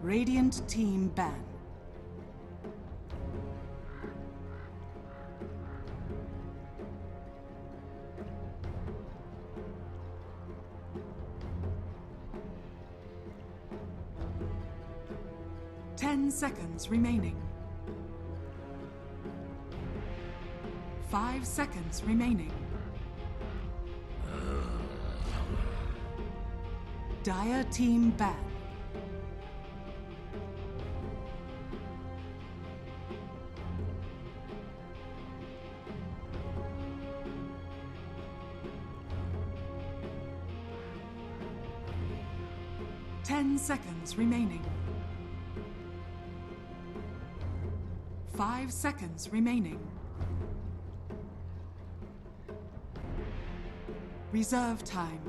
Radiant team ban. Ten seconds remaining. 5 seconds remaining. Dire team ban. Ten seconds remaining. 5 seconds remaining. Reserve time.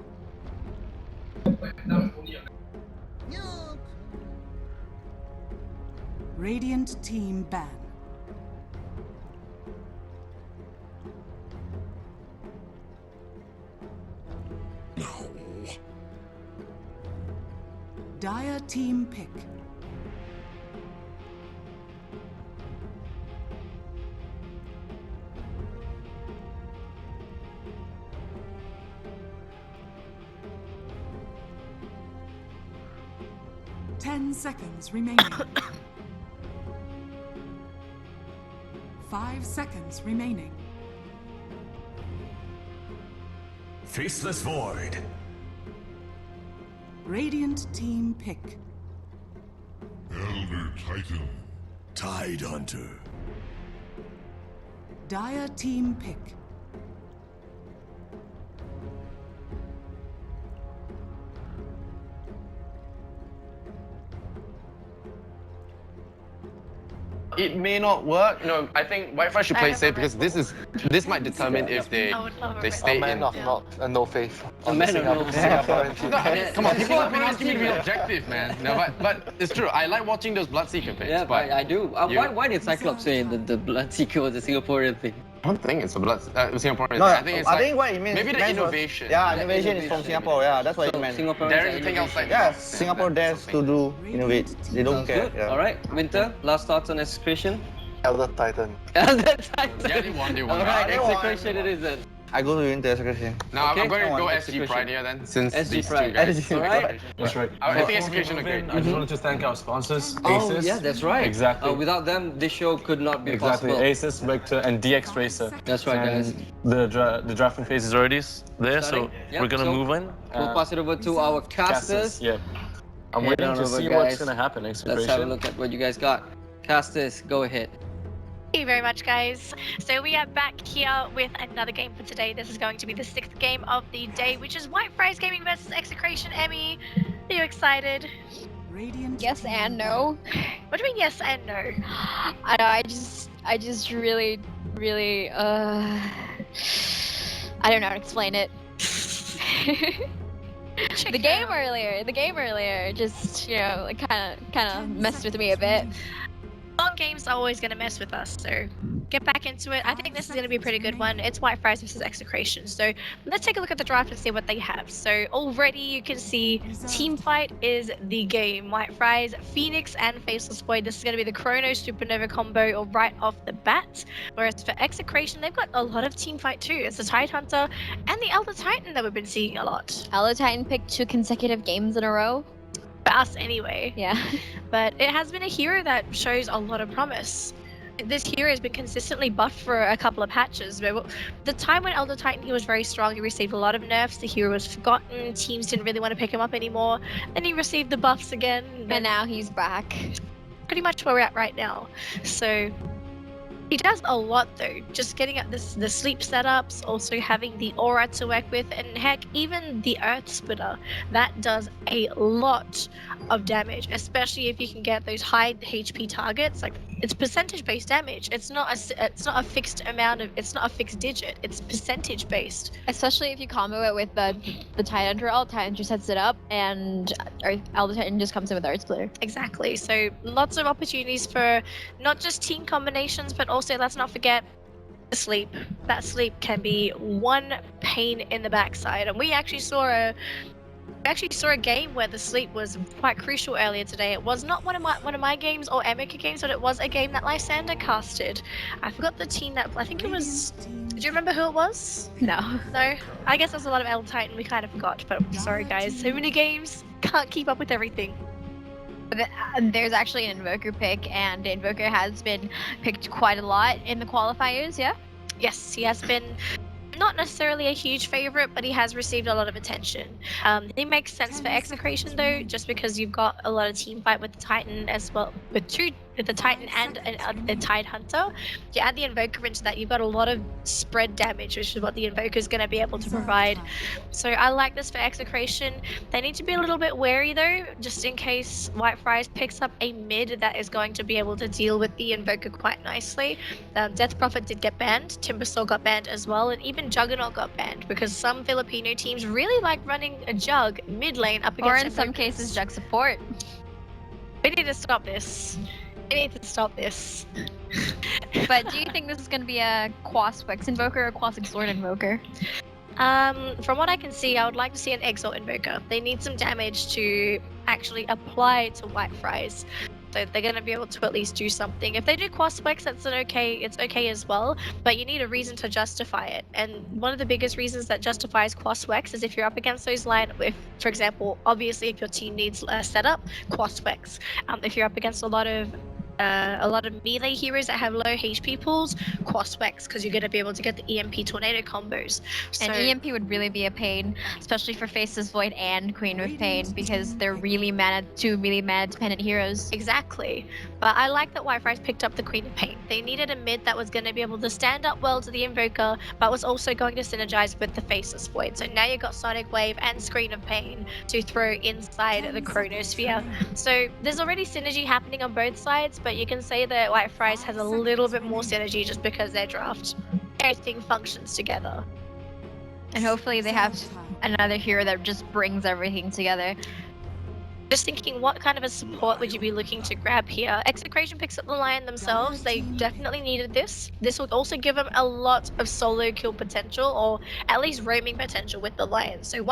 Radiant team ban. No. Dire team pick. Ten seconds remaining. 5 seconds remaining. Faceless Void. Radiant team pick. Elder Titan. Tide Hunter. Dire team pick. It may not work. No, I think Wi-Fi should play safe because this might determine if they stay in. Man of no faith. A man of no faith. No, I mean, come on, people have been asking me to be objective, man. No, but it's true. I like watching those Bloodseeker picks. Yeah, but I do. Why did Cyclops say the Bloodseeker was a Singaporean thing? I don't think it's a Singaporean. No, I think it's like, what it means. maybe the innovation. Yeah, innovation is from Singapore. Yeah, that's what it meant. There is anything else like Yeah, Singapore dares to do innovate. They don't care. Good. Yeah. All right, Winter. Last thoughts on Execration. Elder Titan. Elder Titan. Yeah, they won. All right, they won. Execration it is then. I go to Winter Execration. No, Okay. I'm going to go Come on, SG Execration. Pride here then, since SG these Pride. two guys. SG All right. That's right. I think Execution are great. I just wanted to thank our sponsors, Oh, Asus. yeah, that's right. Exactly. Without them, this show could not be Exactly. possible. Asus, Vector, and DX Racer. That's right, guys. And the drafting phase is already there, Starting. so Yep, we're gonna so move in. We'll pass it over to our casters. Yeah. I'm Head waiting on to over, see guys. what's gonna happen. Let's have a Execration. look at what you guys got. Casters, go ahead. Thank you very much, guys. So we are back here with another game for today. This is going to be the 6th game of the day, which is White Fries Gaming versus Execration. Emmy, are you excited? Radiant Yes and no. What do you mean yes and no? I know. I just really, I don't know how to explain it. The game earlier, just kind of messed with me a bit. Long games are always going to mess with us, so get back into it. I think this is going to be a pretty good one. It's White Fries versus Execration. So let's take a look at the draft and see what they have. So already you can see Team Fight is the game. White Fries, Phoenix, and Faceless Void. This is going to be the Chrono Supernova combo or right off the bat. Whereas for Execration, they've got a lot of Team Fight too. It's the Tide Hunter and the Elder Titan that we've been seeing a lot. Elder Titan picked 2 consecutive games in a row. For us anyway. Yeah. But it has been a hero that shows a lot of promise. This hero has been consistently buffed for a couple of patches. But the time when Elder Titan, he was very strong. He received a lot of nerfs. The hero was forgotten. Teams didn't really want to pick him up anymore. And he received the buffs again. And now he's back. Pretty much where we're at right now. So he does a lot though, just getting at the sleep setups, also having the aura to work with, and heck, even the earth splitter, that does a lot of damage, especially if you can get those high HP targets. Like, it's percentage based damage. It's not a fixed amount of, it's not a fixed digit, it's percentage based. Especially if you combo it with the Tide Hunter ult. Tide Hunter sets it up, and Elder Titan just comes in with Earth Splitter. Exactly. So lots of opportunities for not just team combinations, but also let's not forget the sleep. That sleep can be one pain in the backside, and we actually saw I actually saw a game where the sleep was quite crucial earlier today. It was not one of my games or Emeka games, but it was a game that Lysander casted. I forgot the team that I think it was. Do you remember who it was? No. No. I guess there's a lot of L Titan we kind of forgot, but sorry guys. So many games, can't keep up with everything. There's actually an Invoker pick, and the Invoker has been picked quite a lot in the qualifiers, yeah? Yes, he has been not necessarily a huge favorite, but he has received a lot of attention. It makes sense for Execration though, just because you've got a lot of team fight with the Titan as well, with the Titan and a Tide Hunter. You add the Invoker into that, you've got a lot of spread damage, which is what the Invoker is going to be able to provide. So I like this for Execration. They need to be a little bit wary though, just in case Whitefriars picks up a mid that is going to be able to deal with the Invoker quite nicely. Death Prophet did get banned, Timbersaw got banned as well, and even Juggernaut got banned because some Filipino teams really like running a Jug mid lane up against Or in some Invokers. cases, Jug support. We need to stop this. We need to stop this. But do you think this is going to be a Quas Wex Invoker or Quas Exort Invoker? From what I can see, I would like to see an Exalt Invoker. They need some damage to actually apply to Whitefriars. So they're going to be able to at least do something. If they do Quas Wex, it's okay as well, but you need a reason to justify it. And one of the biggest reasons that justifies Quas Wex is if you're up against those for example, obviously if your team needs a setup, Quas Wex. If you're up against a lot of melee heroes that have low HP pools, Quas Wex, because you're going to be able to get the EMP tornado combos. And EMP would really be a pain, especially for Faceless Void and Queen of Pain, because they're two really mana dependent heroes. Exactly. But I like that Whitefriars picked up the Queen of Pain. They needed a mid that was going to be able to stand up well to the Invoker, but was also going to synergize with the Faceless Void. So now you've got Sonic Wave and Screen of Pain to throw inside the Chronosphere. So there's already synergy happening on both sides, but you can say that Whitefriars has a little bit more synergy just because their draft, everything functions together. And hopefully they have another hero that just brings everything together. Just thinking, what kind of a support would you be looking to grab here? Execration picks up the Lion themselves. They definitely needed this. This will also give them a lot of solo kill potential, or at least roaming potential with the Lion. So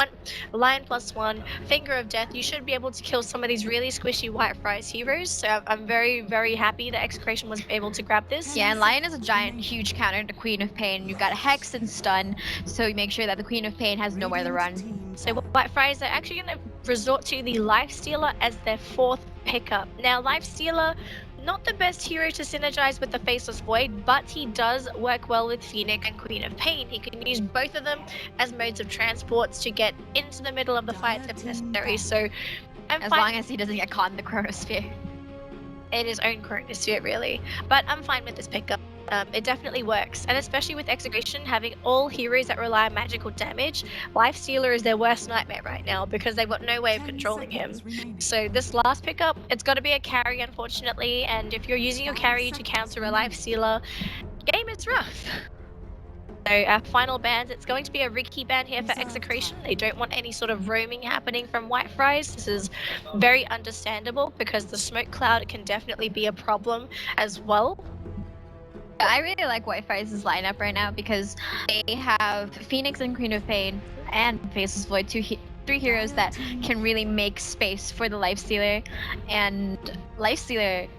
Lion +1, Finger of Death. You should be able to kill some of these really squishy Whitefriars heroes. So I'm very, very happy that Execration was able to grab this. Yeah, and Lion is a giant, huge counter to Queen of Pain. You've got Hex and Stun, so you make sure that the Queen of Pain has nowhere to run. So Whitefriars are actually going to resort to the Lifestealer as their fourth pickup. Now, Lifestealer, not the best hero to synergize with the Faceless Void, but he does work well with Phoenix and Queen of Pain. He can use both of them as modes of transports to get into the middle of the fight if necessary. So, as long as he doesn't get caught in the Chronosphere. In his own Chronosphere, really. But I'm fine with this pickup. It definitely works, and especially with Execration having all heroes that rely on magical damage, Lifestealer is their worst nightmare right now because they've got no way of controlling him. So this last pickup, it's got to be a carry, unfortunately, and if you're using your carry to counter a Lifestealer, game is rough. So our final bans, it's going to be a Ricky ban here for Execration. They don't want any sort of roaming happening from Whitefriars. This is very understandable because the smoke cloud can definitely be a problem as well. I really like Whitefriars' lineup right now because they have Phoenix and Queen of Pain and Faceless Void, three heroes that can really make space for the Lifestealer, and Lifestealer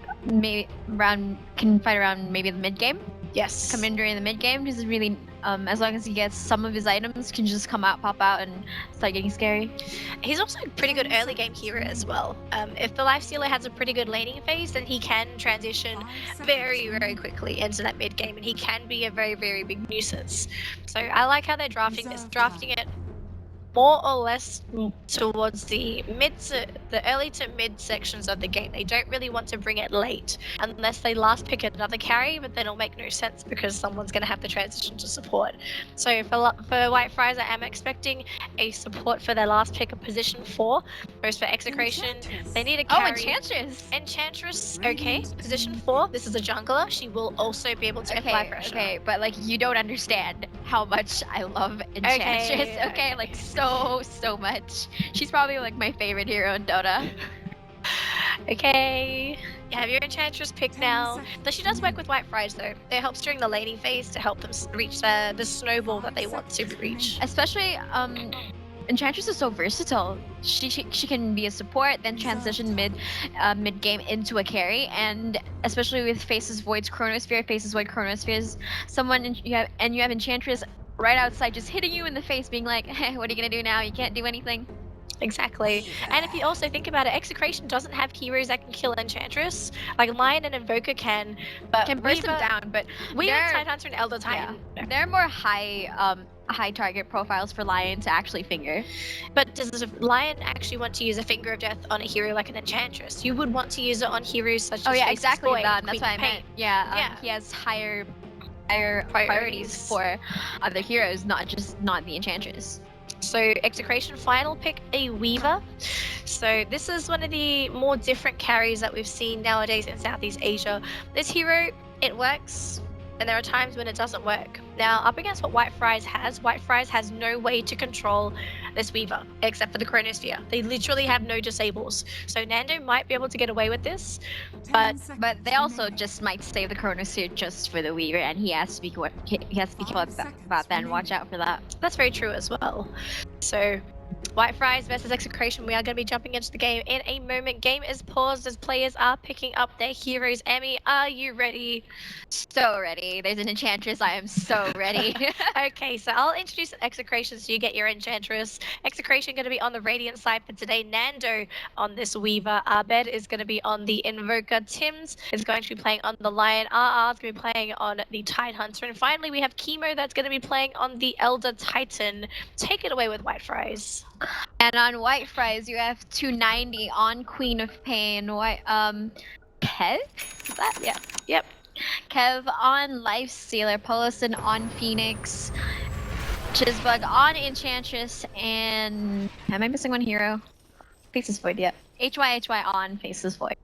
can fight around maybe the mid game. Yes. Come in during the mid game. This is really, as long as he gets some of his items, can just come out, pop out, and start getting scary. He's also a pretty good early game hero as well. If the Lifestealer has a pretty good laning phase, then he can transition very, very quickly into that mid game, and he can be a very, very big nuisance. So I like how they're drafting it more or less towards the early to mid sections of the game. They don't really want to bring it late unless they last pick another carry, but then it'll make no sense because someone's going to have to transition to support. So for Whitefriars, I am expecting a support for their last pick of position 4. Whereas for Execration, they need a carry. Oh, Enchantress! Enchantress, okay. Position 4, this is a jungler. She will also be able to apply pressure. Okay, but like you don't understand how much I love Enchantress. Okay, like so much. She's probably like my favorite hero in Dota. Okay, you have your Enchantress pick now. But she does work with Whitefriars though. It helps during the laning phase to help them reach the snowball that they want to reach. Especially Enchantress is so versatile. She can be a support, then transition mid game into a carry, and especially with Faces Void's Chronosphere, Faces Void Chronospheres, you have Enchantress right outside just hitting you in the face, being like, hey, what are you gonna do now? You can't do anything. Exactly. And if you also think about it, Execration doesn't have heroes that can kill Enchantress. Like Lion and Invoker can, but Can burst them Weaver, down, but Weaver, they're- Tidehunter, and Elder Titan. Yeah. They're more high target profiles for Lion to actually finger. But does Lion actually want to use a Finger of Death on a hero like an Enchantress? You would want to use it on heroes such as Oh yeah, Faceless exactly. Void, That's Queen what I of meant. Pain. Yeah, Yeah. he has higher priorities for other heroes, not the Enchantress. So Execration final pick a Weaver. So this is one of the more different carries that we've seen nowadays in Southeast Asia. This hero, it works, and there are times when it doesn't work. Now, up against what White Fries has no way to control this Weaver, except for the Chronosphere. They literally have no disables. So Nando might be able to get away with this, but But they also just might save the Chronosphere just for the Weaver, and he has to be careful about that and watch out for that. that's very true as well. So White Fries versus Execration. We are going to be jumping into the game in a moment. Game is paused as players are picking up their heroes. Emmy, are you ready? So ready. There's an Enchantress. I am so ready. Okay, so I'll introduce Execration so you get your Enchantress. Execration going to be on the Radiant side for today. Nando on this Weaver. Abed is going to be on the Invoker. Tims is going to be playing on the Lion. RR is going to be playing on the Tidehunter. And finally, we have Chemo that's going to be playing on the Elder Titan. Take it away with White Fries. And on White Fries, you have 290 on Queen of Pain. Kev? Is that? Yeah. Yep. Kev on Lifestealer. Polison on Phoenix. Chisbug on Enchantress. And am I missing one hero? Faceless Void, yeah. HY on Faceless Void.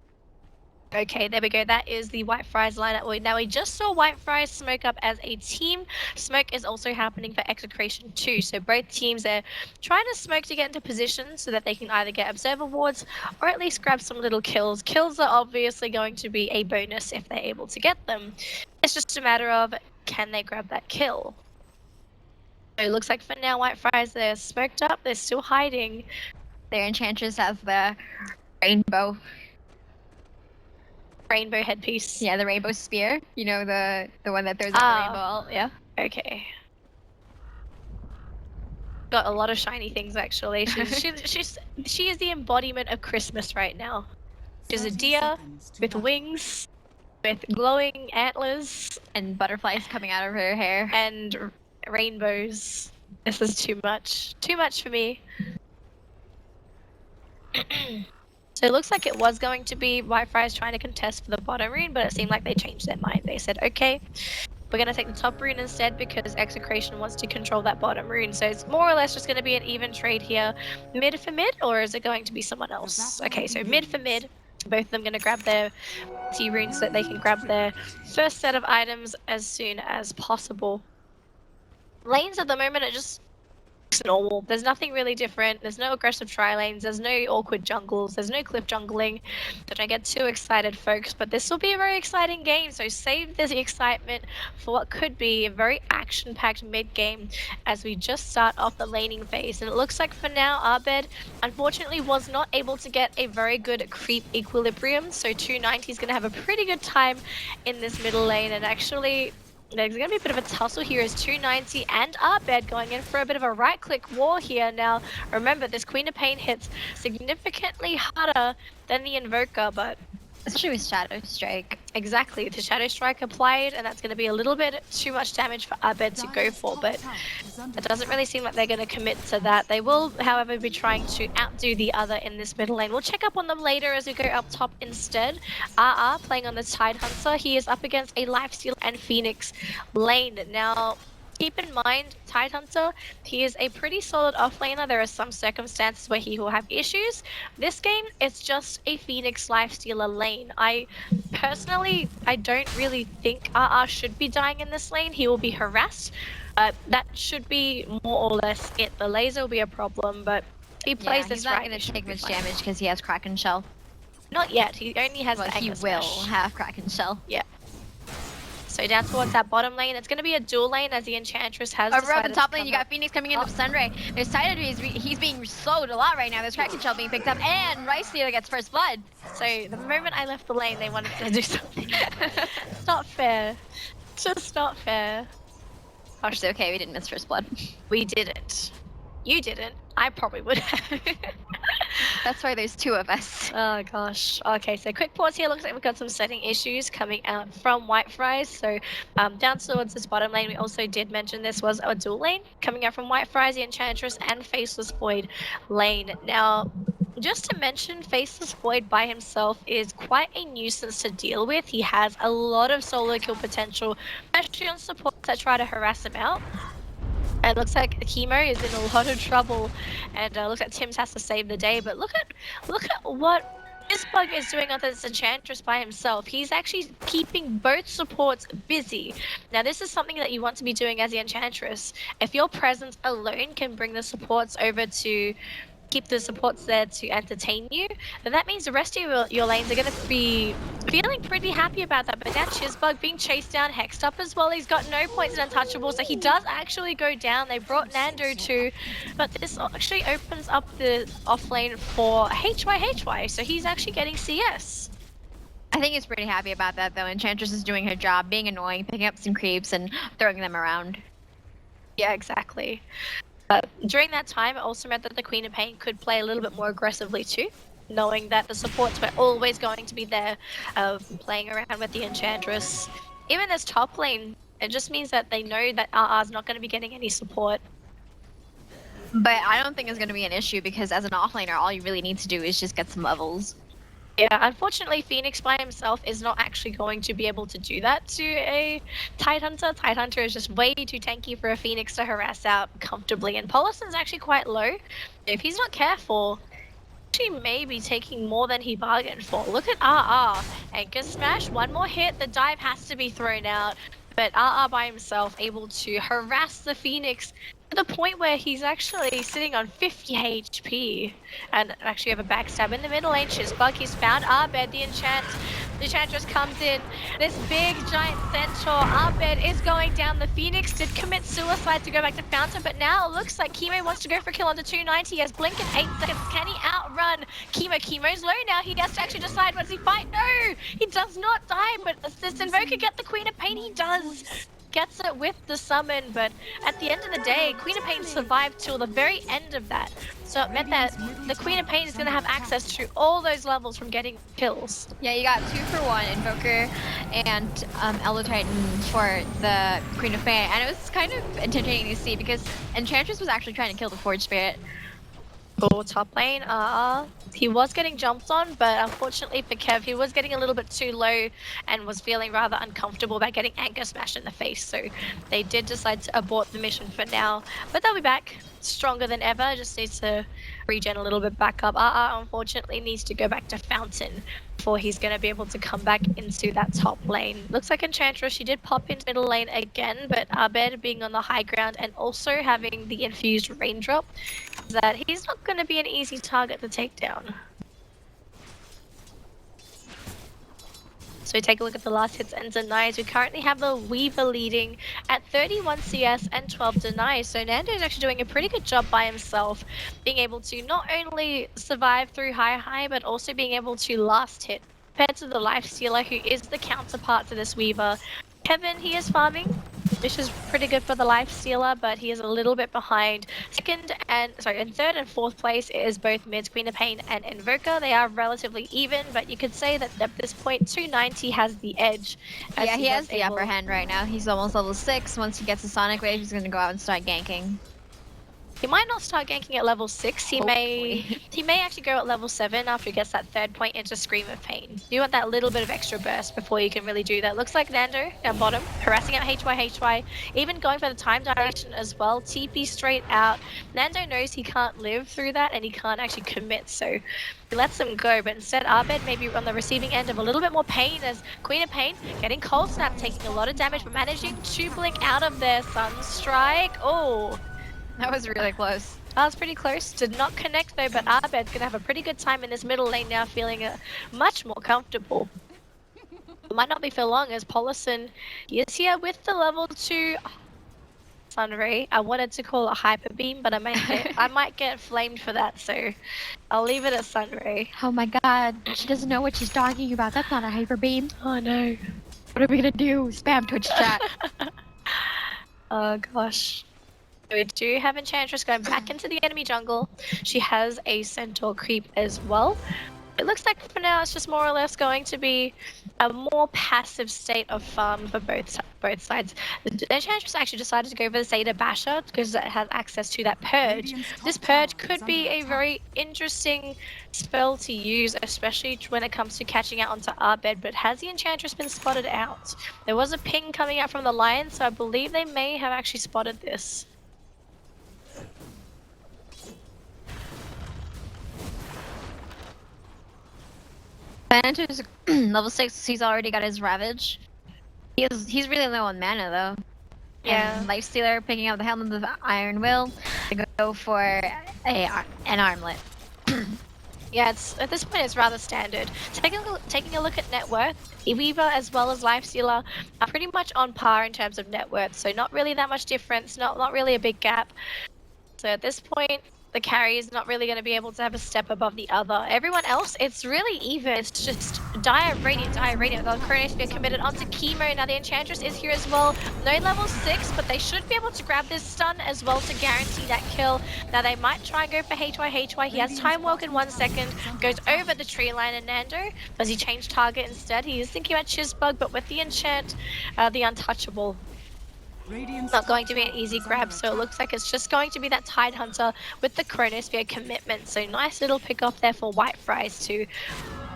Okay, there we go. That is the White Fries lineup. Now, we just saw White Fries smoke up as a team. Smoke is also happening for Execration too. So both teams are trying to smoke to get into position so that they can either get Observer Wards or at least grab some little kills. Kills are obviously going to be a bonus if they're able to get them. It's just a matter of, can they grab that kill? So it looks like for now, White Fries, they're smoked up. They're still hiding. Their Enchantress has the rainbow headpiece. Yeah, the rainbow spear. You know, the one that throws out the rainbow ult, yeah. Okay. Got a lot of shiny things actually. She is the embodiment of Christmas right now. She's a deer with wings, with glowing antlers, And butterflies coming out of her hair. and rainbows. This is too much. Too much for me. So it looks like it was going to be White Fries trying to contest for the bottom rune, but it seemed like they changed their mind. They said, okay, we're going to take the top rune instead because Execration wants to control that bottom rune. So it's more or less just going to be an even trade here. Mid for mid, or is it going to be someone else? Okay, so mid for mid. Both of them going to grab their T runes so that they can grab their first set of items as soon as possible. Lanes at the moment are just normal. There's nothing really different. There's no aggressive tri-lanes. There's no awkward jungles. There's no cliff jungling. Don't get too excited, folks, but this will be a very exciting game, so save the excitement for what could be a very action-packed mid-game as we just start off the laning phase. And it looks like for now, Abed unfortunately was not able to get a very good creep equilibrium, so 290 is going to have a pretty good time in this middle lane, and actually there's going to be a bit of a tussle here as 290 and Abed going in for a bit of a right-click war here. Now, remember, this Queen of Pain hits significantly harder than the Invoker, but Especially with Shadow Strike. exactly, the Shadow Strike applied, and that's going to be a little bit too much damage for Abed to go for, but it doesn't really seem like they're going to commit to that. They will, however, be trying to outdo the other in this middle lane. We'll check up on them later as we go up top instead. RR playing on the Tidehunter. He is up against a Lifesteal and Phoenix lane. Now, keep in mind, Tidehunter, he is a pretty solid offlaner. There are some circumstances where he will have issues. This game, it's just a Phoenix Lifestealer lane. I don't really think RR should be dying in this lane. He will be harassed. That should be more or less it. The laser will be a problem, but if he plays this he's not right, going he to should take be much fine. damage because he has Kraken Shell. Not yet. He only has But the he Anger will Smash. have Kraken Shell. Yeah. So down towards that bottom lane, it's going to be a dual lane as the Enchantress has Over on decided the top to lane, you come got up. Phoenix coming into Sunray. There's Titan, he's being slowed a lot right now. There's Kraken Shell being picked up, and Rice Stealer gets first blood. So the moment I left the lane, they wanted to do something. It's not fair. It's just not fair. Gosh, it's okay, we didn't miss first blood. We didn't. You didn't. I probably would have. That's why there's two of us. Oh gosh. Okay, so quick pause here. Looks like we've got some setting issues coming out from Whitefries. So down towards this bottom lane, we also did mention this was a dual lane coming out from Whitefries, the Enchantress, and Faceless Void lane. Now, just to mention, Faceless Void by himself is quite a nuisance to deal with. He has a lot of solo kill potential, especially on supports that try to harass him out. It looks like Chemo is in a lot of trouble, and looks like Tim's has to save the day. But look at what this bug is doing on this Enchantress by himself. He's actually keeping both supports busy. Now, this is something that you want to be doing as the Enchantress. If your presence alone can bring the supports over to keep the supports there to entertain you, then that means the rest of your lanes are going to be feeling pretty happy about that. But now Chisbug being chased down, hexed up as well. He's got no points in Untouchable, so he does actually go down. They brought Nando too, but this actually opens up the off lane for HY, so he's actually getting CS. I think he's pretty happy about that though. Enchantress is doing her job, being annoying, picking up some creeps and throwing them around. Yeah, exactly. During that time, it also meant that the Queen of Pain could play a little bit more aggressively too, knowing that the supports were always going to be there, playing around with the Enchantress. Even this top lane, it just means that they know that RR's not going to be getting any support. But I don't think it's going to be an issue because as an offlaner, all you really need to do is just get some levels. Yeah, unfortunately, Phoenix by himself is not actually going to be able to do that to a Tidehunter. Tidehunter is just way too tanky for a Phoenix to harass out comfortably, and Polison's actually quite low. If he's not careful, he may be taking more than he bargained for. Look at RR. Anchor Smash, one more hit, the dive has to be thrown out. But RR by himself able to harass the Phoenix to the point where he's actually sitting on 50 HP. And actually have a backstab in the middle lane. Chisbug, he's found Arbed, the Enchantress comes in. This big giant centaur, Arbed is going down. The Phoenix did commit suicide to go back to Fountain, but now it looks like Chemo wants to go for a kill under 290. He has Blink in 8 seconds. Can he outrun Chemo? Chemo's low now. He has to actually decide, does he fight? No! He does not die, but does this Invoker get the Queen of Pain? He does. Gets it with the summon, but at the end of the day, Queen of Pain survived till the very end of that. So it meant that the Queen of Pain is going to have access to all those levels from getting kills. Yeah, you got 2 for 1, Invoker and Elder Titan for the Queen of Pain. And it was kind of entertaining to see because Enchantress was actually trying to kill the Forge Spirit. Oh, top lane, he was getting jumped on, but unfortunately for Kev, he was getting a little bit too low and was feeling rather uncomfortable about getting Anchor smashed in the face. So they did decide to abort the mission for now, but they'll be back stronger than ever. Just needs to regen a little bit back up. Unfortunately needs to go back to Fountain before he's going to be able to come back into that top lane. Looks like Enchantress, she did pop into middle lane again, but Arbed being on the high ground and also having the infused raindrop, that he's not going to be an easy target to take down. So take a look at the last hits and denies. We currently have the Weaver leading at 31 CS and 12 denies. So Nando's actually doing a pretty good job by himself, being able to not only survive through high, but also being able to last hit. Compared to the Lifestealer, who is the counterpart to this Weaver. Kevin, he is farming, which is pretty good for the Lifestealer, but he is a little bit behind. In third and fourth place is both mids, Queen of Pain and Invoker. They are relatively even, but you could say that at this point, 290 has the edge. Yeah, he has the upper hand right now. He's almost level 6. Once he gets a Sonic Wave, he's going to go out and start ganking. He might not start ganking at level 6. He may actually go at level 7 after he gets that third point into Scream of Pain. You want that little bit of extra burst before you can really do that. Looks like Nando down bottom, harassing out HY, even going for the time dilation as well. TP straight out. Nando knows he can't live through that and he can't actually commit, so he lets him go, but instead Arbed may be on the receiving end of a little bit more pain as Queen of Pain getting Cold Snap, taking a lot of damage, but managing to blink out of their Sunstrike. Oh, that was really close. That was pretty close. Did not connect though, but Arbed's gonna have a pretty good time in this middle lane now, feeling much more comfortable. It might not be for long as Polison is here with the level 2 Sunray. I wanted to call it Hyper Beam, but I might get flamed for that, so I'll leave it at Sunray. Oh my god, she doesn't know what she's talking about. That's not a hyper beam. Oh no. What are we gonna do? Spam Twitch chat. Oh gosh. We do have Enchantress going back into the enemy jungle. She has a Centaur creep as well. It looks like for now it's just more or less going to be a more passive state of farm for both sides. The Enchantress actually decided to go for the Zeta Basher because it has access to that Purge. This Purge could be a very interesting spell to use, especially when it comes to catching out onto our bed, but has the Enchantress been spotted out? There was a ping coming out from the Lion, so I believe they may have actually spotted this. Santa's level 6, he's already got his Ravage. He's really low on mana though. Yeah. And Lifestealer picking up the Helm of the Iron Will to go for an armlet. Yeah, at this point it's rather standard. Taking a look at net worth, Weaver as well as Lifestealer are pretty much on par in terms of net worth, so not really that much difference, not really a big gap. So at this point, the carry is not really going to be able to have a step above the other. Everyone else, it's really even. It's just Dire Radiant. The Chronos Spear committed onto Chemo. Now the Enchantress is here as well. No level 6, but they should be able to grab this stun as well to guarantee that kill. Now they might try and go for HY. He has Time Walk in 1 second. Goes over the tree line and Nando. Does he change target instead? He is thinking about Chizbug, but with the enchant, the Untouchable. It's not going to be an easy grab, so it looks like it's just going to be that Tide Hunter with the Chronosphere commitment. So nice little pick off there for White Fries to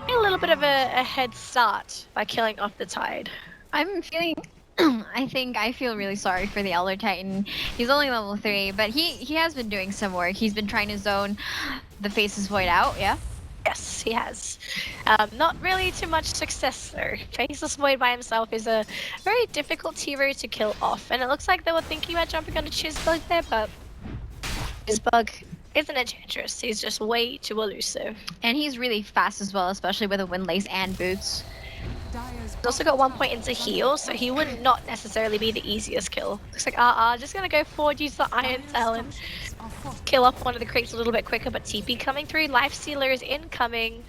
get a little bit of a head start by killing off the Tide. I'm feeling... I feel really sorry for the Elder Titan. He's only level 3, but he has been doing some work. He's been trying to zone the Faceless Void out, yeah? Yes, he has. Not really too much success though. Faceless Void by himself is a very difficult hero to kill off, and it looks like they were thinking about jumping onto Chizbug there, but Chizbug is an Enchantress. He's just way too elusive. And he's really fast as well, especially with a Windlace and boots. He's also got 1 point into heal, so he would not necessarily be the easiest kill. Looks like just gonna go forward, use the Iron Talon. Kill off one of the creeps a little bit quicker, but TP coming through. Lifestealer is incoming.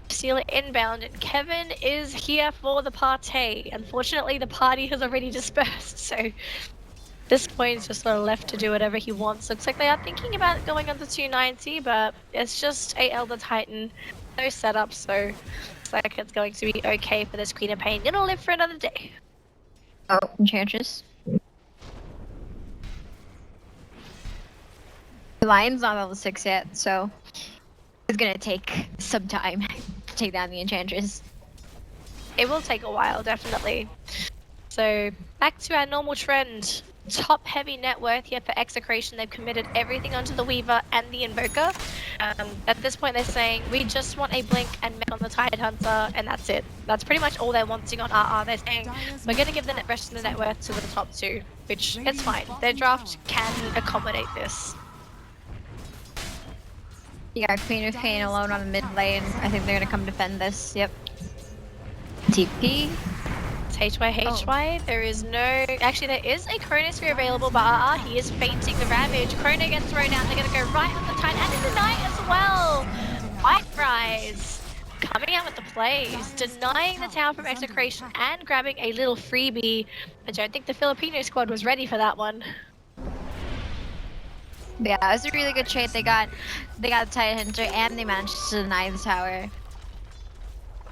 Lifestealer inbound, and Kevin is here for the party. Unfortunately, the party has already dispersed, so this point is just left to do whatever he wants. Looks like they are thinking about going on to 290, but it's just a Elder Titan, no setup, so looks like it's going to be okay for this Queen of Pain. Gonna live for another day. Oh, Enchantress. The Lion's not level 6 yet, so it's gonna take some time to take down the Enchantress. It will take a while, definitely. So back to our normal trend. Top heavy net worth here for Execration. They've committed everything onto the Weaver and the Invoker. At this point they're saying we just want a blink and mech on the Tide Hunter, and that's it. That's pretty much all they're wanting on RR. They're saying we're going to give the rest of the net worth to the top 2, which it's fine. Their draft can accommodate this. You got Queen of Pain alone on the mid lane. I think they're gonna come defend this. Yep. TP. It's HY. There is no... Actually, there is a Chronosphere available, but he is fainting the Ravage. Chrono gets thrown out. They're going to go right on the Tide and in the Night as well. White Fries coming out with the plays, denying the tower from Execration and grabbing a little freebie. I don't think the Filipino squad was ready for that one. Yeah, it was a really good trade. They got the Tide Hunter and they managed to deny the tower.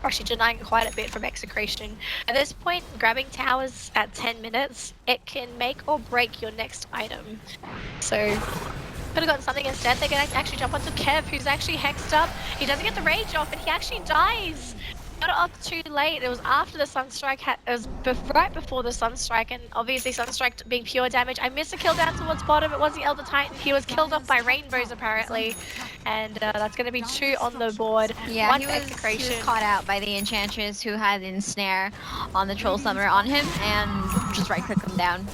Actually denying quite a bit from Execration. At this point, grabbing towers at 10 minutes, it can make or break your next item. So, could have gotten something instead. They're going to actually jump onto Kev, who's actually hexed up. He doesn't get the rage off, and he actually dies. Got it off too late. It was after the Sunstrike. It was right before the Sunstrike, and obviously Sunstrike being pure damage. I missed a kill down towards bottom. It was the Elder Titan. He was killed off by rainbows apparently, and that's going to be 2 on the board. Yeah, he was caught out by the Enchantress who had Ensnare on the Troll Summoner on him and just right click him down.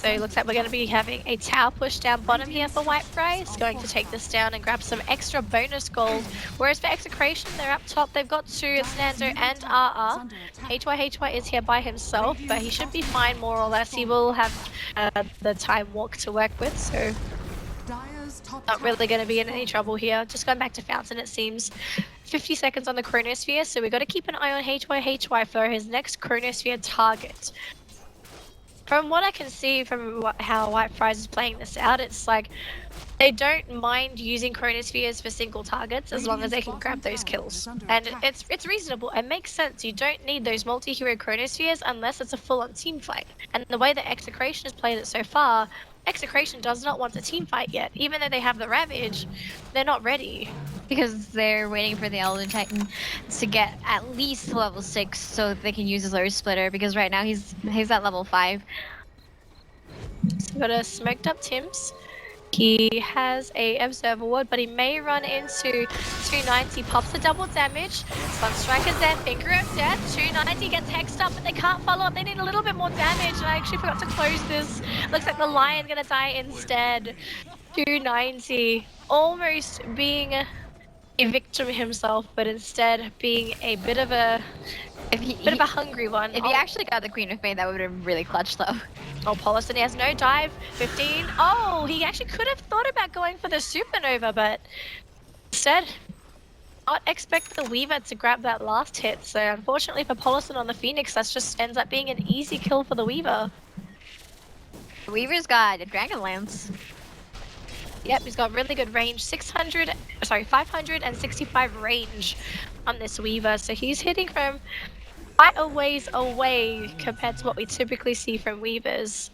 So it looks like we're going to be having a tower push down bottom here for White Fries. Going to take this down and grab some extra bonus gold. Whereas for Execration, they're up top. They've got two, it's Nando and RR. HY is here by himself, but he should be fine more or less. He will have the time walk to work with, so not really going to be in any trouble here. Just going back to Fountain, it seems. 50 seconds on the Chronosphere, so we've got to keep an eye on HY for his next Chronosphere target. From what I can see from how White Fries is playing this out, it's like they don't mind using Chronospheres for single targets as long as they can grab those kills. And it's reasonable. It makes sense. You don't need those multi-hero Chronospheres unless it's a full-on team fight. And the way that Execration has played it so far, Execration does not want a team fight yet. Even though they have the Ravage, they're not ready. Because they're waiting for the Elder Titan to get at least level 6 so that they can use his Lord Splitter, because right now he's at level 5. So got a smoked up Tims. He has a observer ward, but he may run into 290. Pops the double damage. Sunstrike is there. Finger of Death. 290 gets hexed up, but they can't follow up. They need a little bit more damage. I actually forgot to close this. Looks like the Lion gonna die instead. 290. Almost being a victim himself, but instead being a bit of a hungry one. If he actually got the Queen of Pain, that would have been really clutch though. Oh, Paulison, he has no dive. 15. Oh, he actually could have thought about going for the Supernova, but instead, not expect the Weaver to grab that last hit. So unfortunately for Paulison on the Phoenix, that just ends up being an easy kill for the Weaver. The Weaver's got a Dragon Lance. Yep, he's got really good range. 565 range on this Weaver. So he's hitting from quite a ways away compared to what we typically see from Weavers.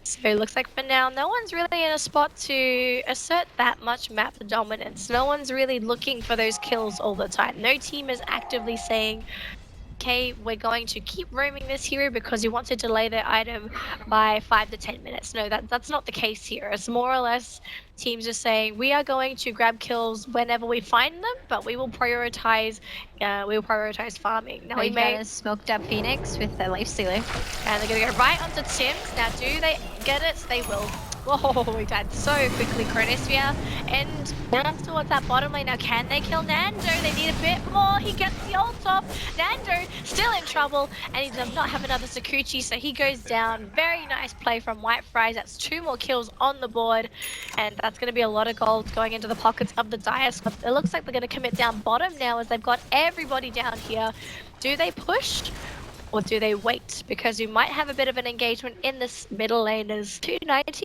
So it looks like for now, no one's really in a spot to assert that much map dominance. No one's really looking for those kills all the time. No team is actively saying, okay, we're going to keep roaming this hero because you want to delay their item by 5 to 10 minutes. No, that's not the case here. It's more or less teams are saying we are going to grab kills whenever we find them, but we will prioritize farming. Now We got a smoked up Phoenix with the Lifestealer. and they're gonna go right onto Tims. Now do they get it? They will. Whoa, he died so quickly, Chronosphere. And down towards that bottom lane. Now can they kill Nando? They need a bit more. He gets the ult off. Nando still in trouble, and he does not have another Sakuchi, so he goes down. Very nice play from White Fries. That's 2 more kills on the board, and that's going to be a lot of gold going into the pockets of the Dire Squad. It looks like they're going to commit down bottom now as they've got everybody down here. Do they push? Or do they wait? Because we might have a bit of an engagement in this middle lane as 290.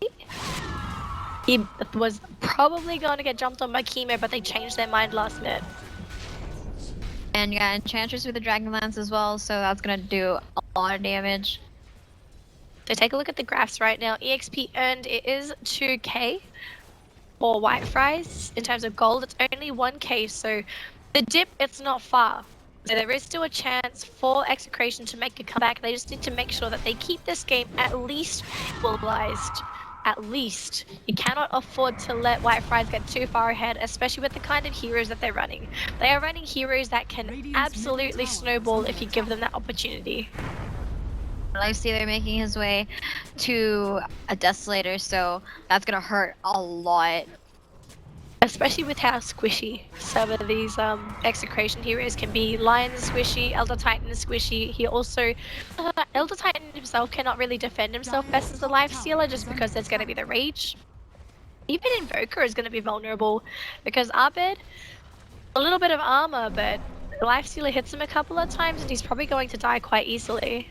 He was probably going to get jumped on by Chemo, but they changed their mind last minute. And you got Enchantress with the Dragon Lance as well, so that's gonna do a lot of damage. So take a look at the graphs right now. EXP earned, it is 2k for White Fries. In terms of gold, it's only 1k, so the dip, it's not far. So there is still a chance for Execration to make a comeback. They just need to make sure that they keep this game at least equalized. At least. You cannot afford to let White Fries get too far ahead, especially with the kind of heroes that they're running. They are running heroes that can absolutely snowball if you give them that opportunity. Lifestealer making his way to a Desolator, so that's gonna hurt a lot. Especially with how squishy some of these Execration heroes can be. Lion is squishy, Elder Titan is squishy. He also, Elder Titan himself cannot really defend himself best as a Lifestealer just because there's going to be the Rage. Even Invoker is going to be vulnerable because Abed, a little bit of armor, but Lifestealer hits him a couple of times and he's probably going to die quite easily.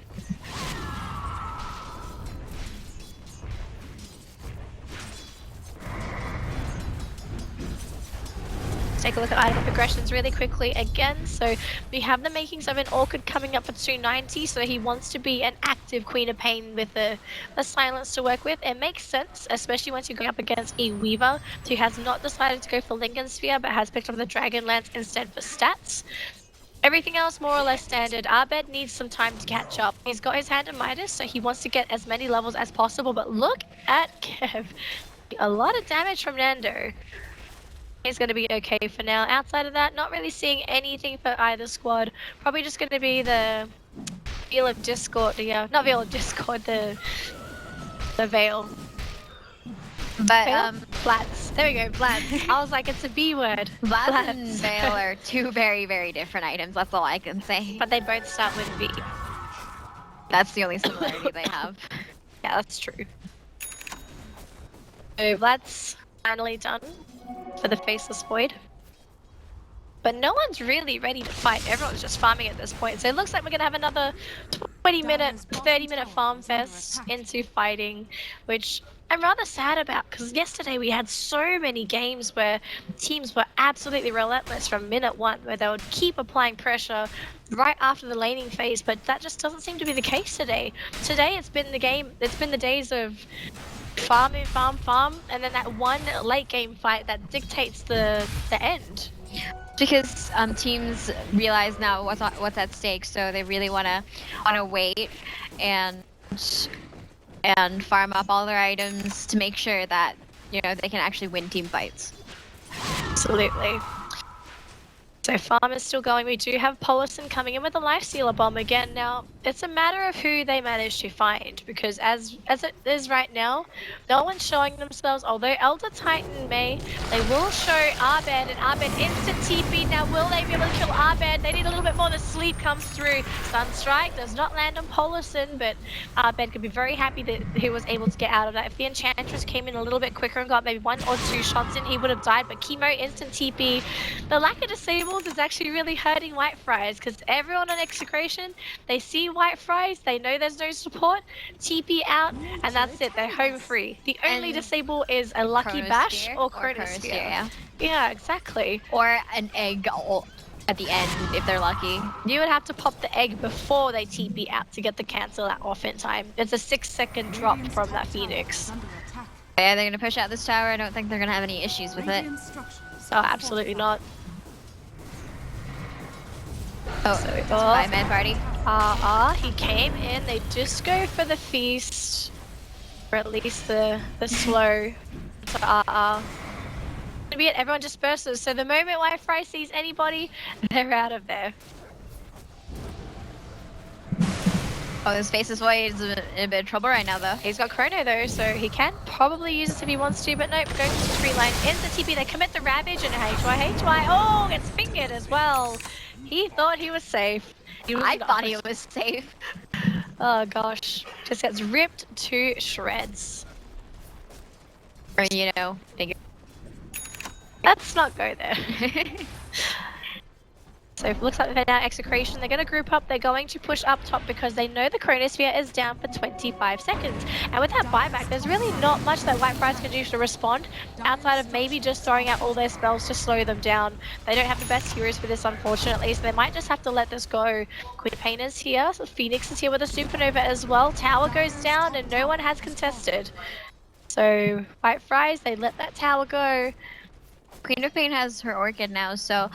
Take a look at item progressions really quickly again. So we have the makings of an Orchid coming up for 290, so he wants to be an active Queen of Pain with a silence to work with. It makes sense, especially once you're going up against a Weaver who has not decided to go for Lincoln Sphere but has picked up the Dragon Lance instead for stats. Everything else more or less standard. Abed needs some time to catch up. He's got his hand in Midas, so he wants to get as many levels as possible, but look at Kev. A lot of damage from Nando. He's going to be okay for now. Outside of that, not really seeing anything for either squad. Probably just going to be the Veil of Discord, yeah. Not Veil of Discord, the Veil. But Veil? Flats. There we go, flats. I was like, it's a B word. Vlad and Flats. Veil are two very, very different items. That's all I can say. But they both start with V. That's the only similarity they have. Yeah, that's true. So Vlad's finally done for the Faceless Void. But no one's really ready to fight. Everyone's just farming at this point. So it looks like we're going to have another 20-minute, 30-minute farm fest into fighting, which I'm rather sad about because yesterday we had so many games where teams were absolutely relentless from minute one, where they would keep applying pressure right after the laning phase, but that just doesn't seem to be the case today. Today it's been the days of farm, and then that one late game fight that dictates the end. Because teams realize now what's at stake, so they really wanna wait and farm up all their items to make sure that they can actually win team fights. Absolutely. So farm is still going. We do have Polison coming in with a Lifestealer Bomb again. Now, it's a matter of who they manage to find, because as it is right now, no one's showing themselves, although Elder Titan may. They will show Arbed, and Arbed instant TP. Now, will they be able to kill Arbed? They need a little bit more. The sleep comes through. Sunstrike does not land on Polison, but Arbed could be very happy that he was able to get out of that. If the Enchantress came in a little bit quicker and got maybe 1 or 2 shots in, he would have died, but Chemo instant TP. The lack of disables is actually really hurting Whitefriars, because everyone on Execration, they see Whitefriars, they know there's no support, TP out, and that's it, they're home free. The only disable is a Lucky Bash or Chronosphere. Yeah, exactly. Or an egg at the end if they're lucky. You would have to pop the egg before they TP out to get the cancel out off in time. It's a 6-second drop from that Phoenix. Yeah, they're gonna push out this tower. I don't think they're gonna have any issues with it. So absolutely not. Oh, so it's a 5-man party. He came in. They just go for the feast, or at least the slow. So gonna be it. Everyone disperses. So the moment Wi-Fi sees anybody, they're out of there. Oh, this Faceless Void is in a bit of trouble right now, though. He's got Chrono though, so he can probably use it if he wants to, but nope, going to the 3-line. Instant TP, they commit the Ravage, and HY. Oh, gets fingered as well. He thought he was safe. I thought he was safe. Oh gosh, just gets ripped to shreds. Or, Let's not go there. So it looks like they're now Execration. They're going to group up. They're going to push up top because they know the Chronosphere is down for 25 seconds. And with that buyback, there's really not much that Whitefriars can do to respond outside of maybe just throwing out all their spells to slow them down. They don't have the best heroes for this, unfortunately, so they might just have to let this go. Queen of Pain is here. So Phoenix is here with a Supernova as well. Tower goes down and no one has contested. So Whitefriars, they let that tower go. Queen of Pain has her Orchid now, so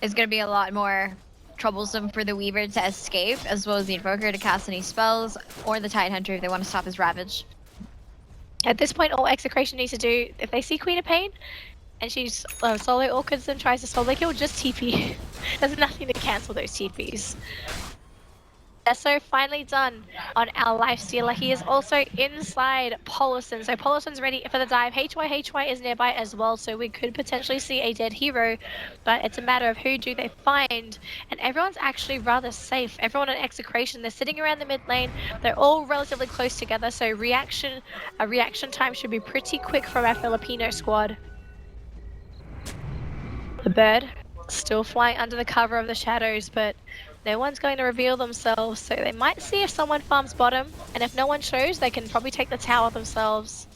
it's going to be a lot more troublesome for the Weaver to escape, as well as the Invoker to cast any spells, or the Tidehunter if they want to stop his Ravage. At this point, all Execration needs to do, if they see Queen of Pain, and she's solo Orchids and tries to solo kill, just TP. There's nothing to cancel those TPs. So finally done on our Lifestealer. He is also inside Polison. So Polison's ready for the dive. HY is nearby as well, so we could potentially see a dead hero, but it's a matter of who do they find. And everyone's actually rather safe. Everyone on Execration, they're sitting around the mid lane. They're all relatively close together, so reaction time should be pretty quick from our Filipino squad. The bird still flying under the cover of the shadows, but no one's going to reveal themselves, so they might see if someone farms bottom, and if no one shows, they can probably take the tower themselves.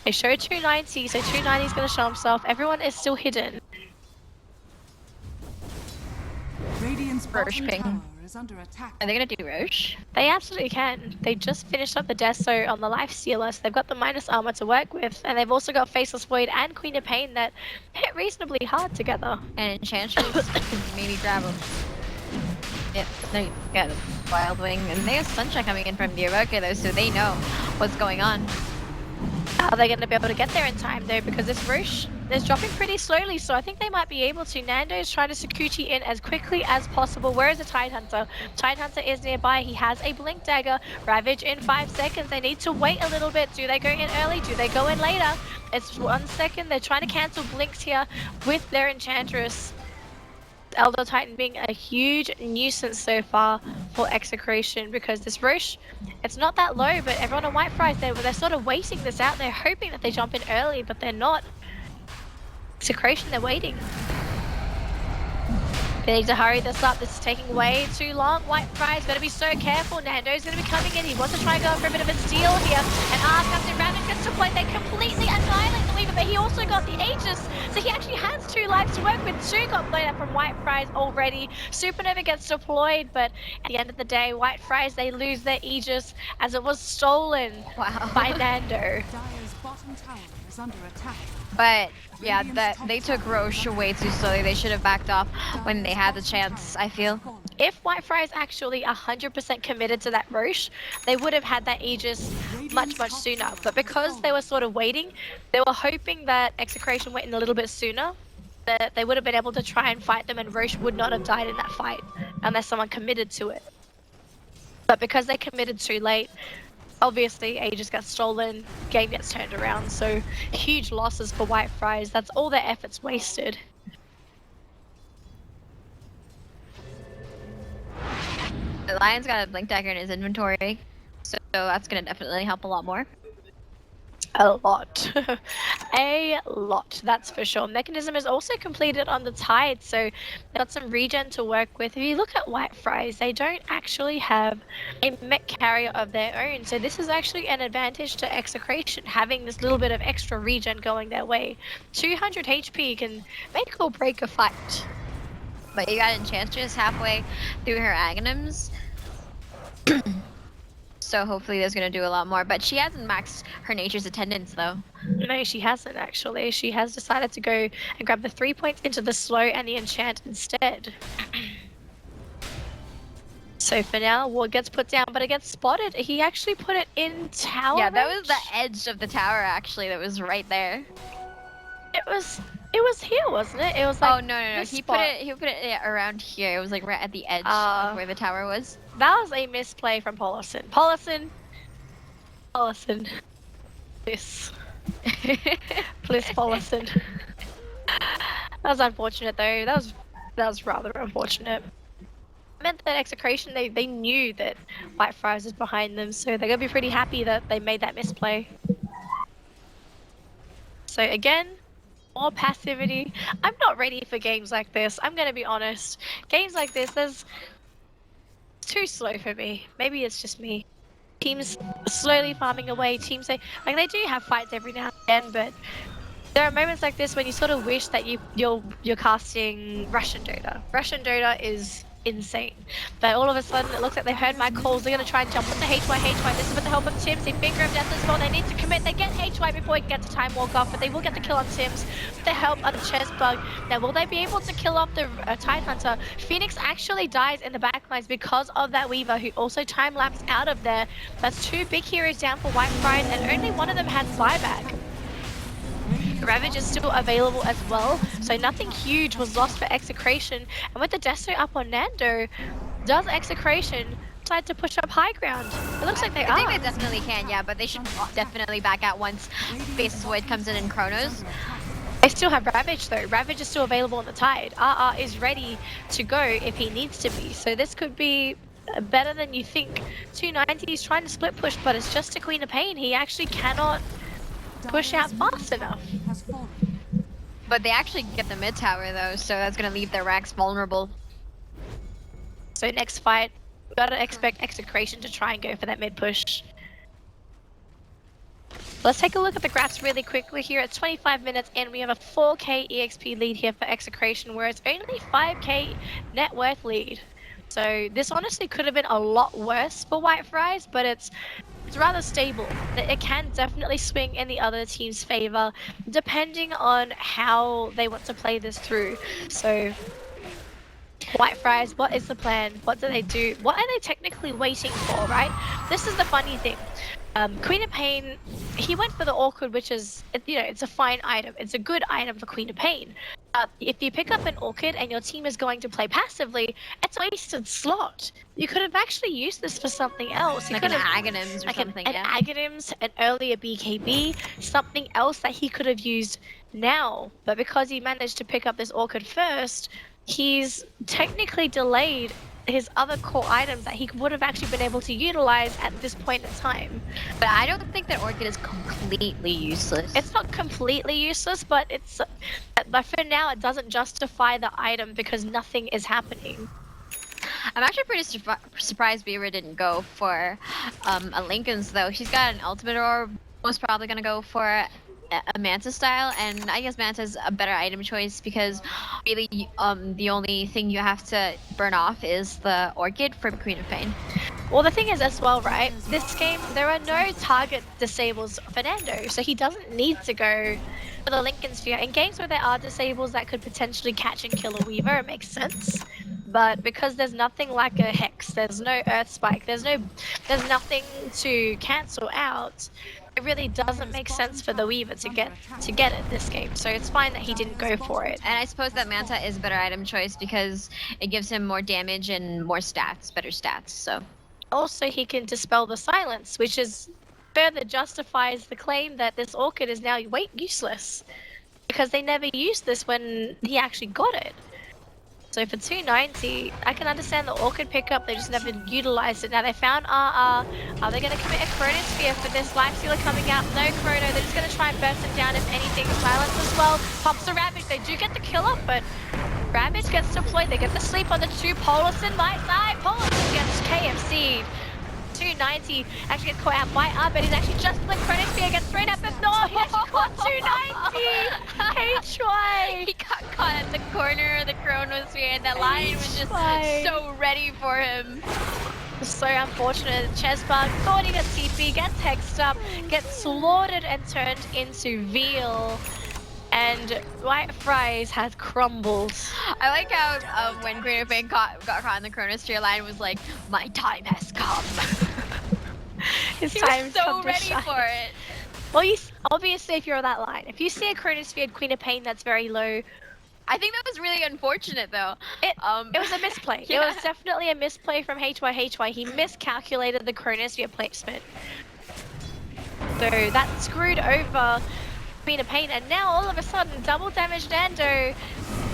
They show 290, so 290 is going to show himself. Everyone is still hidden. Radiant's Roche bottom ping. tower is under attack. Are they going to do Roche? They absolutely can. They just finished up the Deso on the Lifestealer, so they've got the minus armor to work with, and they've also got Faceless Void and Queen of Pain that hit reasonably hard together. And Enchantress can maybe grab him. Yep, they got a Wild Wing, and they have Sunshine coming in from the Evoker though, so they know what's going on. Are they going to be able to get there in time though? Because this Roche is dropping pretty slowly, so I think they might be able to. Nando's trying to Sakuchi in as quickly as possible. Where is the Tidehunter? Tidehunter is nearby. He has a Blink Dagger. Ravage in 5 seconds. They need to wait a little bit. Do they go in early? Do they go in later? It's 1 second. They're trying to cancel Blinks here with their Enchantress. Elder Titan being a huge nuisance so far for Execration, because this Roche, it's not that low, but everyone on Whitefriars, they're sort of waiting this out. They're hoping that they jump in early, but they're not. Execration, they're waiting. They need to hurry this up. This is taking way too long. Whitefriars gotta be so careful. Nando's gonna be coming in. He wants to try and go for a bit of a steal here. And comes in. Ravage gets to play. They completely annihilate the Weaver, but he also got the Aegis. So he actually has 2 lives to work with. 2 got blown up from Whitefriars already. Supernova gets deployed, but at the end of the day, Whitefriars, they lose their Aegis as it was stolen by Nando. Dire's bottom tower is under attack. But yeah, they took Roche way too slowly. They should have backed off when they had the chance, I feel. If Whitefriars actually 100% committed to that Roche, they would have had that Aegis much sooner. But because they were sort of waiting, they were hoping that Execration went in a little bit sooner, that they would have been able to try and fight them, and Roche would not have died in that fight unless someone committed to it. But because they committed too late, obviously Aegis got stolen, game gets turned around, so huge losses for Whitefriars. That's all their efforts wasted. The Lion's got a Blink Dagger in his inventory, so that's gonna definitely help a lot more. A lot. A lot, that's for sure. Mechanism is also completed on the Tide, so they've got some regen to work with. If you look at Whitefriars, they don't actually have a mech carrier of their own, so this is actually an advantage to Execration, having this little bit of extra regen going their way. 200 HP can make or break a fight. But you got Enchantress halfway through her Aghanims. So hopefully that's gonna do a lot more. But she hasn't maxed her Nature's Attendance though. No, she hasn't actually. She has decided to go and grab the 3 points into the slow and the enchant instead. So for now, Ward gets put down, but it gets spotted. He actually put it in tower. Yeah, that was range. the edge of the tower actually. That was right there. It was here, wasn't it? It was like, oh no. this He spot. put it around here. It was like right at the edge of where the tower was. That was a misplay from Paulison. Paulison. Please. Please, Paulison. That was unfortunate though. That was rather unfortunate. It meant that Execration, they knew that Whitefriars is behind them, so they're gonna be pretty happy that they made that misplay. So again, more passivity. I'm not ready for games like this. I'm gonna be honest. Games like this, it's too slow for me. Maybe it's just me. Teams slowly farming away. Teams they do have fights every now and again, but there are moments like this when you sort of wish that you're casting Russian Dota. Russian Dota is insane. But all of a sudden it looks like they've heard my calls. They're gonna try and jump on the HY. This is with the help of Tims. They finger of death as well. They need to commit. They get HY before he gets a time walk off, but they will get the kill on Tims with the help of the chest bug. Now will they be able to kill off the Tidehunter? Phoenix actually dies in the backlines because of that Weaver, who also time lapsed out of there. That's 2 big heroes down for Whitefriars, and only one of them has buyback. Ravage is still available as well, so nothing huge was lost for Execration. And with the Desto up on Nando, does Execration decide to push up high ground? It looks like they are. I think they definitely can, yeah, but they should definitely back out once Faceless Void comes in and Chronos. They still have Ravage though. Ravage is still available on the Tide. RR is ready to go if he needs to be. So this could be better than you think. 290 is trying to split push, but it's just a Queen of Pain. He actually cannot push out fast enough. But they actually get the mid tower though, so that's gonna leave their racks vulnerable. So next fight, we gotta expect Execration to try and go for that mid push. Let's take a look at the graphs really quickly here. It's 25 minutes and we have a 4k EXP lead here for Execration, where it's only 5k net worth lead. So this honestly could have been a lot worse for Whitefriars, but it's rather stable. It can definitely swing in the other team's favor, depending on how they want to play this through. So, Whitefriars, what is the plan? What do they do? What are they technically waiting for, right? This is the funny thing. Queen of Pain, he went for the Orchid, which is, it's a fine item. It's a good item for Queen of Pain. If you pick up an Orchid and your team is going to play passively, it's a wasted slot. You could have actually used this for something else. Like an Aghanims or something, an Aghanims, an earlier BKB, something else that he could have used now. But because he managed to pick up this Orchid first, he's technically delayed his other core items that he would have actually been able to utilize at this point in time. But I don't think that Orchid is completely useless. It's not completely useless, but but for now it doesn't justify the item because nothing is happening. I'm actually pretty surprised Beaver didn't go for a Lincoln's though. She's got an ultimate orb, most probably gonna go for a Manta style, and I guess Manta's a better item choice because really the only thing you have to burn off is the Orchid for Queen of Pain. Well, the thing is as well, right? This game, there are no target disables for Nando, so he doesn't need to go for the Lincoln Sphere. In games where there are disables that could potentially catch and kill a Weaver, it makes sense. But because there's nothing like a Hex, there's no Earth Spike, there's nothing to cancel out, it really doesn't make sense for the Weaver to get it this game. So it's fine that he didn't go for it. And I suppose that Manta is a better item choice because it gives him more damage and more stats, better stats, so. Also, he can dispel the silence, which is further justifies the claim that this Orchid is now useless. Because they never used this when he actually got it. So for 290, I can understand the Orchid pickup, they just never utilized it. Now they found RR. Are they going to commit a Chronosphere for this Lifestealer coming out? No Chrono, they're just going to try and burst him down if anything. Silence as well. Pops a Ravage, they do get the kill up, but Ravage gets deployed. They get the sleep on the two. Polison might die. Polison gets KFC'd. 290 actually gets caught out by R, but he's actually just the Chronosphere, gets thrown up, but no, he actually caught 290! HY! He got caught at the corner of the Chronosphere and the line was just so ready for him. So unfortunate. Chesbug thought he got TP, gets hexed up, gets slaughtered and turned into veal. And White Fries has crumbled. I like how when Queen of Pain got caught in the Chronosphere line was like, my time has come. His He time was so ready for it. Well, obviously if you're on that line, if you see a Chronosphere Queen of Pain that's very low, I think that was really unfortunate though. It was a misplay. Yeah. It was definitely a misplay from HY. He miscalculated the Chronosphere placement. So that screwed over Queen of Pain, and now all of a sudden, double damage Nando.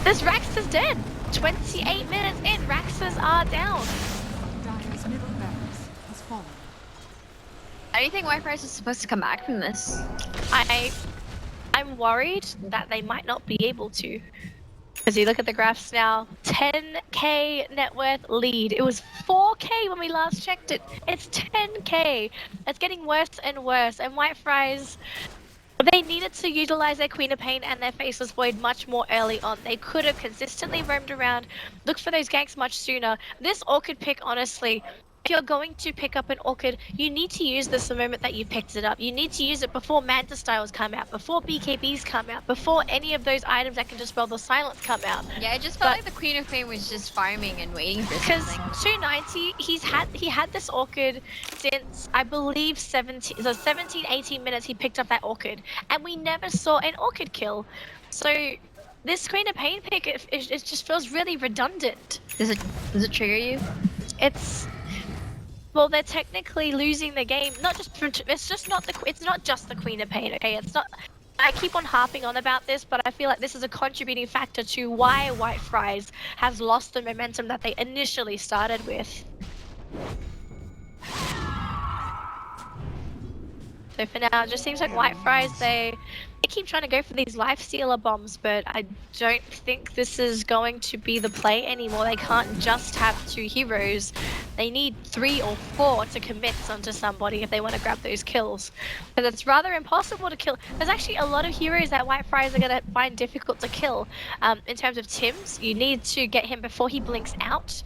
This Rax is dead. 28 minutes in, Raxes are down. Dire's middle barracks has fallen. How do you think White Price is supposed to come back from this? I'm worried that they might not be able to. As you look at the graphs now, 10k net worth lead. It was 4k when we last checked it. It's 10k. It's getting worse and worse. And White Fries, they needed to utilize their Queen of Pain and their Faceless Void much more early on. They could have consistently roamed around, looked for those ganks much sooner. This Orchid pick, honestly, if you're going to pick up an Orchid, you need to use this the moment that you picked it up. You need to use it before Manta Styles come out, before BKBs come out, before any of those items that can dispel the silence come out. Yeah, it just felt like the Queen of Pain was just farming and waiting for something. Because 290, he had this Orchid since, I believe, 17, 18 minutes he picked up that Orchid. And we never saw an Orchid kill. So this Queen of Pain pick, it just feels really redundant. Does it trigger you? Well, they're technically losing the game. It's not just the Queen of Pain. Okay, it's not. I keep on harping on about this, but I feel like this is a contributing factor to why White Fries has lost the momentum that they initially started with. So for now, it just seems like White Fries, they keep trying to go for these life stealer bombs, but I don't think this is going to be the play anymore. They can't just have 2 heroes. They need 3 or 4 to commit onto somebody if they want to grab those kills. Because it's rather impossible to kill. There's actually a lot of heroes that White Fries are going to find difficult to kill. In terms of Tims, you need to get him before he blinks out.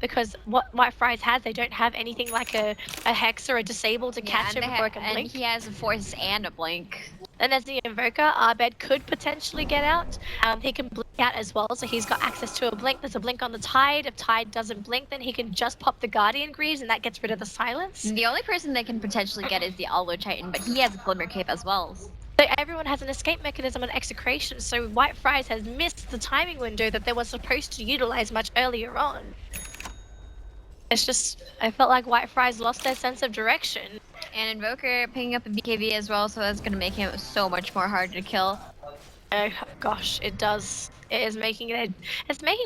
Because what White Fries has, they don't have anything like a Hex or a Disable to catch him before it can blink. And he has a Force and a Blink. And as the Invoker, Arbed could potentially get out. He can blink out as well, so he's got access to a blink. There's a blink on the Tide. If Tide doesn't blink, then he can just pop the Guardian Greaves, and that gets rid of the silence. The only person they can potentially get is the Allo Titan, but he has a Glimmer Cape as well. So everyone has an escape mechanism on Execration, so White Fries has missed the timing window that they were supposed to utilize much earlier on. It's just, I felt like White Fries lost their sense of direction. And Invoker picking up a BKB as well, so that's going to make him so much more hard to kill. Oh gosh, it does. It's making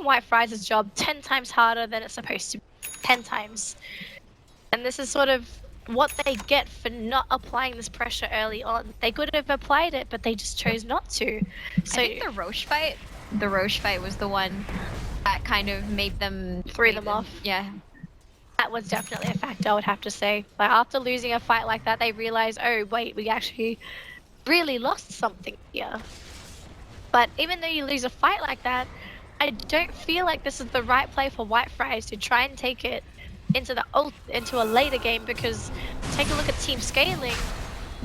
White Fries' job 10 times harder than it's supposed to be. 10 times. And this is sort of what they get for not applying this pressure early on. They could have applied it, but they just chose not to. So I think the Roche fight was the one that kind of made them... Threw them off. Yeah. That was definitely a factor, I would have to say. Like, after losing a fight like that, they realized, oh wait, we actually really lost something here. But even though you lose a fight like that, I don't feel like this is the right play for White Fries to try and take it into a later game, because take a look at team scaling.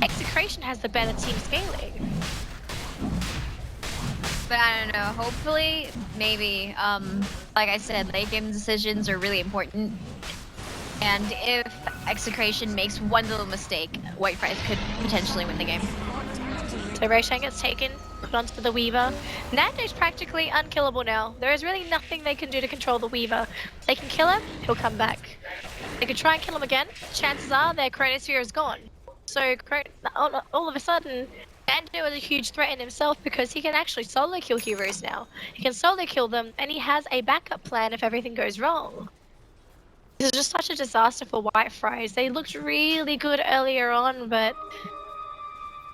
Execration has the better team scaling. But I don't know, hopefully, maybe, like I said, late game decisions are really important. And if Execration makes one little mistake, White Fries could potentially win the game. So Roshan gets taken, put onto the Weaver. Nando's practically unkillable now. There is really nothing they can do to control the Weaver. They can kill him, he'll come back. They could try and kill him again. Chances are their Chronosphere is gone. So all of a sudden, Nando is a huge threat in himself, because he can actually solo kill heroes now. He can solo kill them, and he has a backup plan if everything goes wrong. This is just such a disaster for White Fries. They looked really good earlier on, but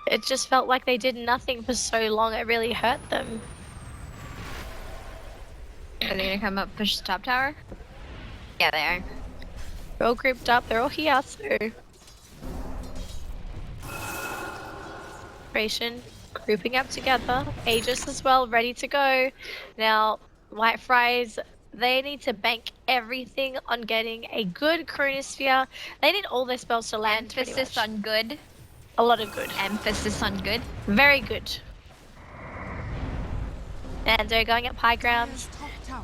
it just felt like they did nothing for so long. It really hurt them. Are they gonna come up, push the top tower? Yeah, they are. They're all grouped up. They're all here, so... grouping up together. Aegis as well, ready to go. Now, White Fries, they need to bank everything on getting a good Chronosphere. They need all their spells to land. Emphasis on good. A lot of good. Emphasis on good. Very good. And they're going up high ground.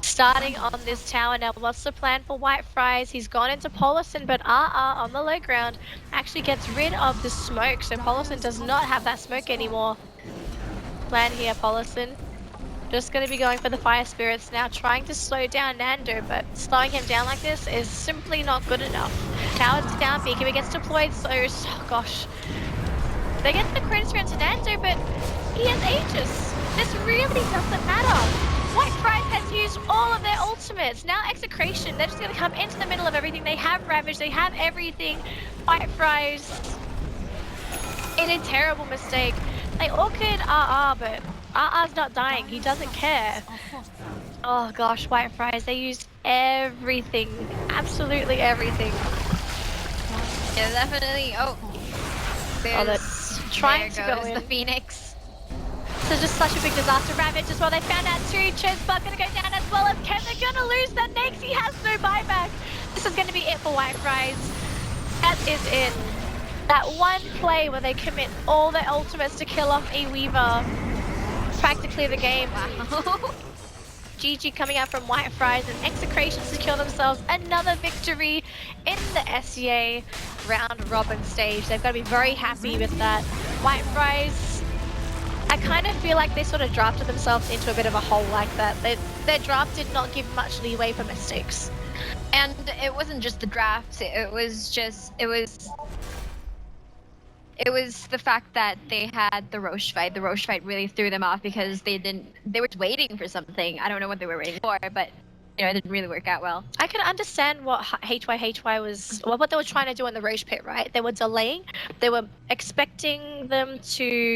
Starting on this tower now. What's the plan for White Fries? He's gone into Polison, but on the low ground actually gets rid of the smoke. So Polison does not have that smoke anymore. Plan here, Polison. Just going to be going for the Fire Spirits now, trying to slow down Nando, but slowing him down like this is simply not good enough. Tower's down, BKB gets deployed, so oh gosh. They get the Chronosphere into Nando, but he has Aegis. This really doesn't matter. White Fries has used all of their ultimates. Now Execration, they're just going to come into the middle of everything. They have Ravage, they have everything. White Fries, in a terrible mistake. They orchid but RR's not dying. He doesn't care. Oh gosh, White Fries, they used everything. Absolutely everything. Yeah, definitely. Oh, That's trying to go in. The Phoenix. This is just such a big disaster. Ravage as well. They found out too. Chesbot gonna go down as well. And Ken, they're gonna lose that next. He has no buyback. This is gonna be it for White Fries. That is it. That one play where they commit all their ultimates to kill off a Weaver. Practically the game. Wow. GG coming out from White Fries, and Execration secure themselves another victory in the SEA round robin stage. They've got to be very happy with that. White Fries, I kind of feel like they sort of drafted themselves into a bit of a hole like that. Their draft did not give much leeway for mistakes. And it wasn't just the draft, it was the fact that they had the Roche fight. The Roche fight really threw them off, because they were waiting for something. I don't know what they were waiting for, but you know, it didn't really work out well. I can understand what HY was, what they were trying to do in the Roche pit, right? They were delaying. They were expecting them to